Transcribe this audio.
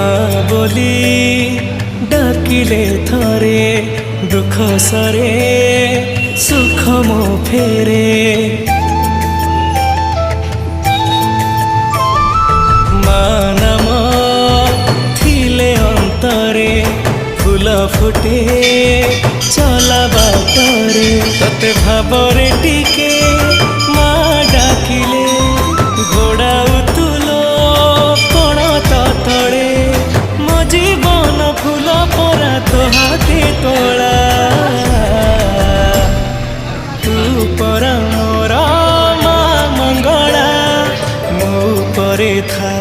माँ बोली डाकिले थरे दुख सरे सुख मो फेरे माँ नाम थिले अंतरे फूल फुटे चला बाटरे तते भाबरे टिके माँ डाकिले घोड़ा उतुलो कोण तले मो जीवन फूल परा तो हाथी तोला तू परा मोर माँ मंगला मो परे था